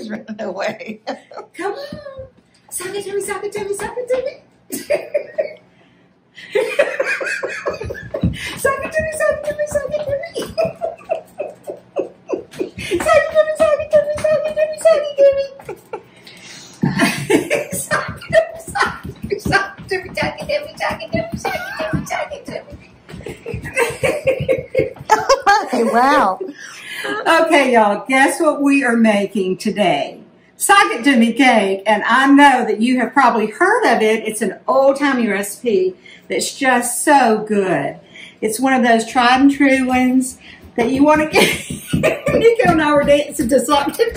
He's running away. Come on. Suck it to me, suck it to me, suck it to me. Suck it to me, suck it to me, suck it to me. Suck it to me, suck it to me, suck it to me, suck it to me. Suck it to me, suck it to me, suck it to me, suck it to me, suck it to me, suck it to me, suck it to me. Wow. Okay, y'all, guess what we are making today? Sock it to me cake, and I know that you have probably heard of it. It's an old-timey recipe that's just so good. It's one of those tried and true ones that you want to get. Nico and I were dancing to sock it to me.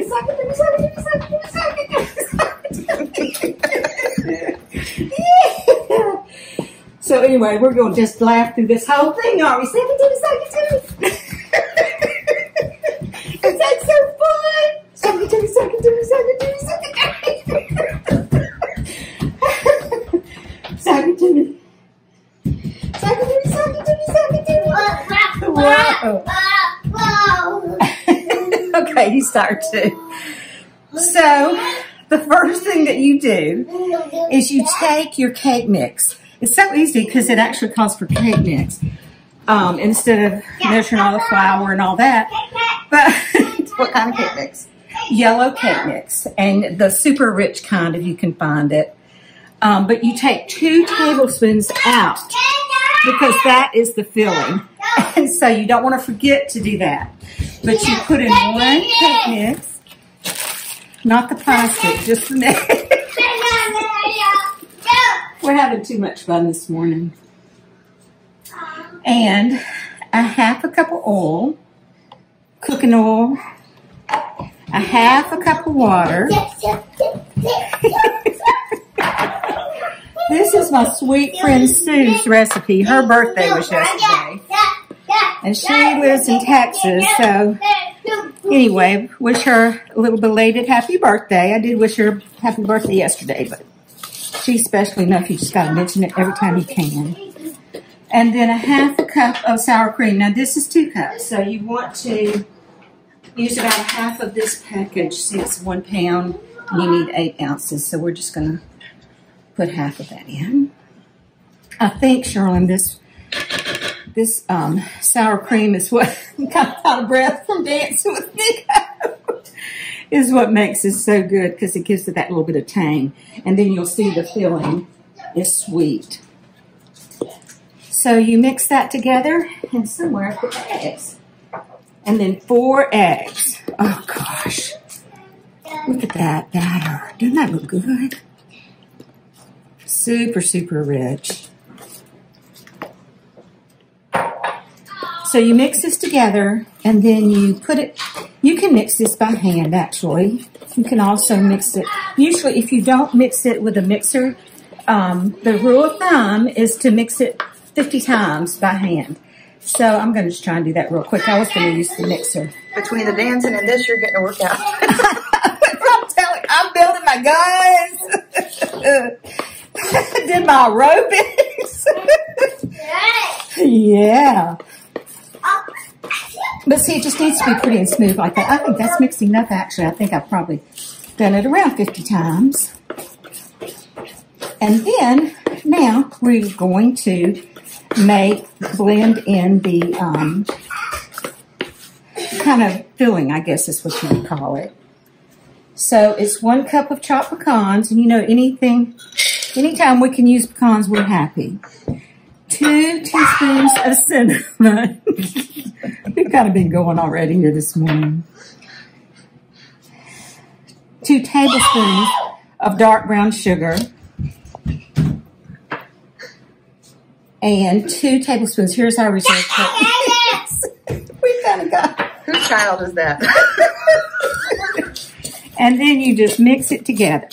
Sock it to me, sock it to me, sock it to me, sock it to me, sock it to me. Yeah. So anyway, we're going to just laugh through this whole thing, aren't we? Sock it to me, sock it to me. Is that so fun? Suck it to me, suck it to me, suck it to me, suck it to me. Suck it to me. Suck it to me, suck it to me, suck it to me. Whoa. Okay, you start too. So, the first thing that you do is you take your cake mix. It's so easy because it actually calls for cake mix. Instead of measuring all the flour and all that. But What kind of cake mix? Yellow cake mix, and the super rich kind if you can find it. But you take 2 tablespoons out because that is the filling. And so you don't want to forget to do that. But you put in 1 cake mix, not the plastic, just the mix. We're having too much fun this morning. And a 1/2 cup of oil, cooking oil, a 1/2 cup of water. This is my sweet friend Sue's recipe. Her birthday was yesterday. And she lives in Texas, so anyway, wish her a little belated happy birthday. I did wish her happy birthday yesterday, but she's special enough you just got to mention it every time you can. And then a 1/2 cup of sour cream. Now this is 2 cups, so you want to use about 1/2 of this package. See, it's 1 pound, and you need 8 ounces. So we're just going to put 1/2 of that in. I think, Sherlyn, this sour cream is what I'm kind of out of breath from dancing with Nico. Is what makes it so good because it gives it that little bit of tang, and then you'll see the filling is sweet. So you mix that together, and somewhere put the eggs. And then 4 eggs. Oh, gosh. Look at that batter. Doesn't that look good? Super, super rich. So you mix this together, and then you put it, you can mix this by hand, actually. You can also mix it. Usually, if you don't mix it with a mixer, the rule of thumb is to mix it 50 times by hand. So I'm going to just try and do that real quick. I was going to use the mixer. Between the dancing and this, you're getting a workout. I'm telling you, I'm building my guns. Did my aerobics. Yeah. But see, it just needs to be pretty and smooth like that. I think that's mixing enough, actually. I think I've probably done it around 50 times. And then, now, we're going to blend in the kind of filling, I guess is what you would call it. So it's 1 cup of chopped pecans, and you know, anytime we can use pecans, we're happy. 2 teaspoons of cinnamon. We've kind of been going already here this morning. 2 tablespoons of dark brown sugar. And 2 tablespoons. Here's our reserve cookies. We kind of got. Whose child is that? And then you just mix it together.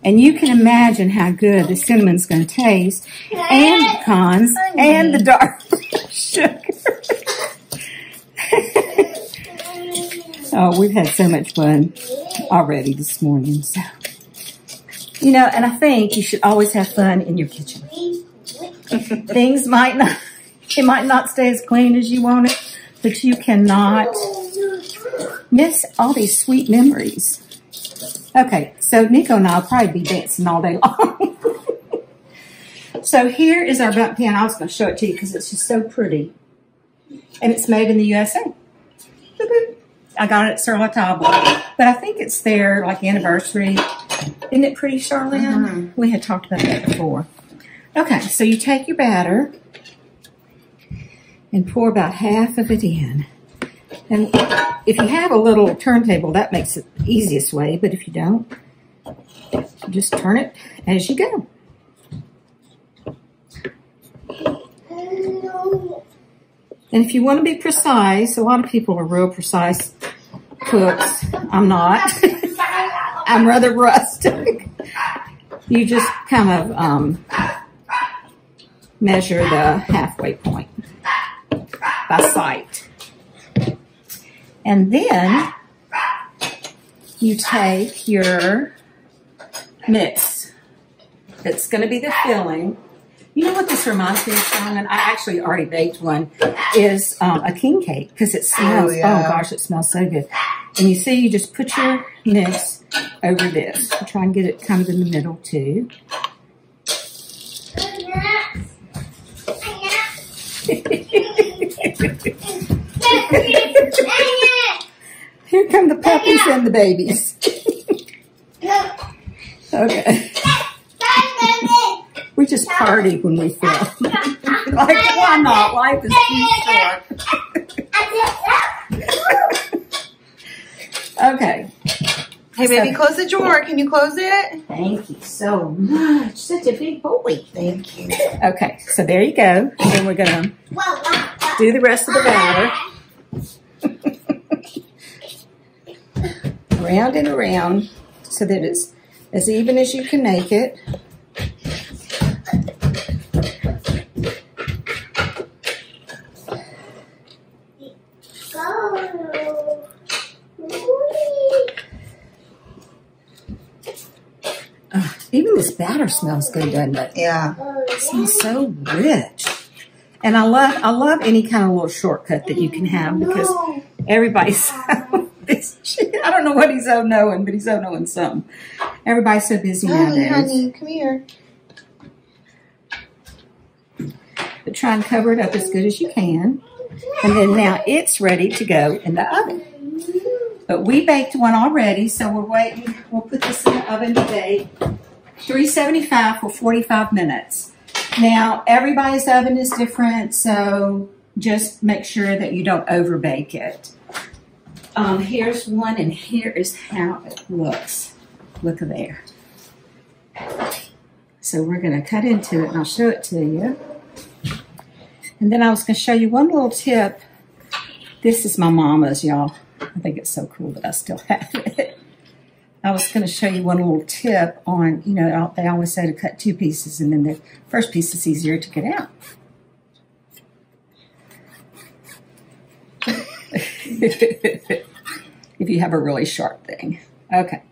And you can imagine how good the cinnamon's going to taste, and the pecans, and the dark sugar. Oh, we've had so much fun already this morning. So, you know, and I think you should always have fun in your kitchen. Things might not stay as clean as you want it. but you cannot miss all these sweet memories. Okay, so Nico and I will probably be dancing all day long. So here is our bundt pan. I was going to show it to you because it's just so pretty. And it's made in the USA. I got it at Sur La Table. But I think it's their like anniversary. Isn't it pretty, Charlene? We had talked about that before. Okay, so you take your batter and pour about half of it in. And if you have a little turntable, that makes it the easiest way. But if you don't, just turn it as you go. And if you want to be precise, a lot of people are real precise cooks. I'm not. I'm rather rustic. You just kind of measure the halfway point by sight. And then you take your mix. That's going to be the filling. You know what this reminds me of, Simon? I actually already baked one. Is a king cake because it smells. Oh gosh, it smells so good. And you see, you just put your mix over this. You try and get it kind of in the middle too. Here come the puppies and the babies. Okay. We just party when we film. Like, why not? Life is too short. Okay. Hey, baby, close the drawer. Can you close it? Thank you so much. Such a big boy. Thank you. Okay, so there you go. And then we're going to do the rest of the batter. Around and around so that it's as even as you can make it. Even this batter smells good, doesn't it? Yeah. It smells so rich. And I love any kind of little shortcut that you can have because everybody's I don't know what he's knowing, but he's knowing something. Everybody's so busy nowadays. Honey, come here. But try and cover it up as good as you can. And then now it's ready to go in the oven. But we baked one already, so we're waiting. We'll put this in the oven today. 375 for 45 minutes. Now, everybody's oven is different, so just make sure that you don't over bake it. Here's one, and here is how it looks. Look at there. So we're going to cut into it, and I'll show it to you. And then I was going to show you one little tip. This is my mama's, y'all. I think it's so cool that I still have it. I was going to show you one little tip on, you know, they always say to cut two pieces, and then the first piece is easier to get out. If you have a really sharp thing. Okay,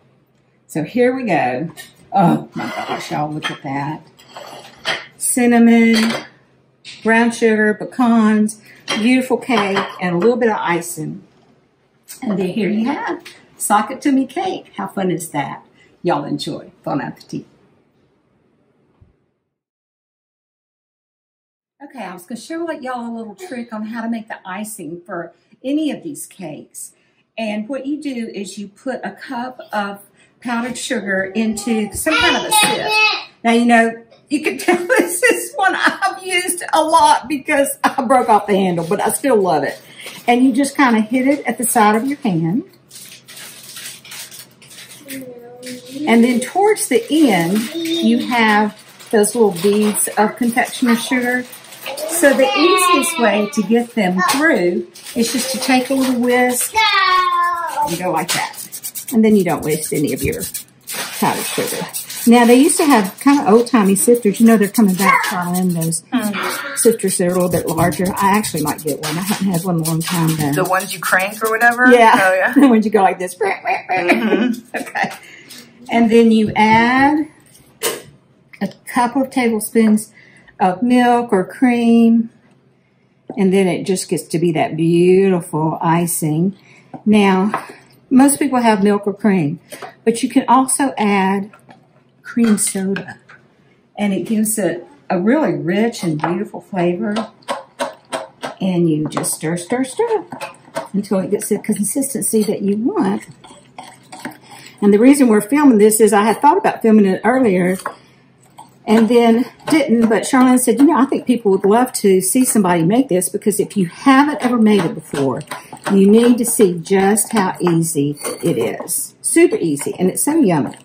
so here we go. Oh my gosh, y'all, look at that. Cinnamon, brown sugar, pecans, beautiful cake, and a little bit of icing. And then here you have sock it to me cake. How fun is that? Y'all enjoy. Bon appetit. Okay, I was going to show y'all a little trick on how to make the icing for any of these cakes. And what you do is you put a cup of powdered sugar into some kind of a sieve. Now, you know, you can tell this is one I've used a lot because I broke off the handle, but I still love it. And you just kind of hit it at the side of your pan. And then towards the end, you have those little beads of confectioner's sugar. So the easiest way to get them through is just to take a little whisk and go like that. And then you don't waste any of your powdered sugar. Now, they used to have kind of old-timey sifters. You know, they're coming back, Charlene, those sifters that are a little bit larger. I actually might get one. I haven't had one in a long time, though. The ones you crank or whatever? Yeah. Oh, yeah. The ones you go like this. Okay. And then you add a couple of tablespoons of milk or cream. And then it just gets to be that beautiful icing. Now, most people have milk or cream, but you can also add cream soda. And it gives it a really rich and beautiful flavor. And you just stir, stir, stir until it gets the consistency that you want. And the reason we're filming this is I had thought about filming it earlier and then didn't, but Charlene said, you know, I think people would love to see somebody make this, because if you haven't ever made it before, you need to see just how easy it is. Super easy, and it's so yummy.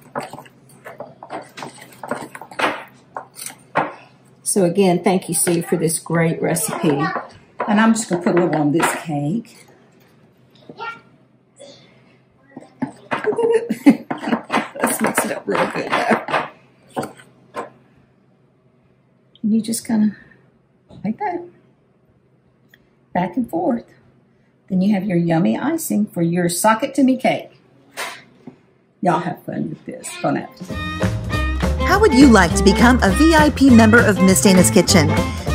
So again, thank you, Sue, for this great recipe. And I'm just going to put a little on this cake. Let's mix it up real good, though. And you just kind of, like that, back and forth. Then you have your yummy icing for your sock it to me cake. Y'all have fun with this. Bon appetit. How would you like to become a VIP member of Miss Dana's Kitchen?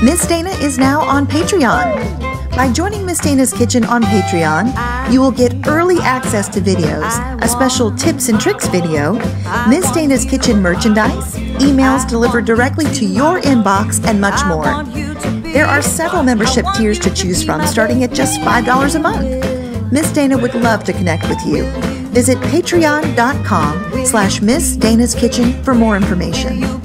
Miss Dana is now on Patreon. By joining Miss Dana's Kitchen on Patreon, you will get early access to videos, a special tips and tricks video, Miss Dana's Kitchen merchandise, emails delivered directly to your inbox, and much more. There are several membership tiers to choose from, starting at just $5 a month. Miss Dana would love to connect with you. Visit patreon.com/Miss Dana's Kitchen for more information.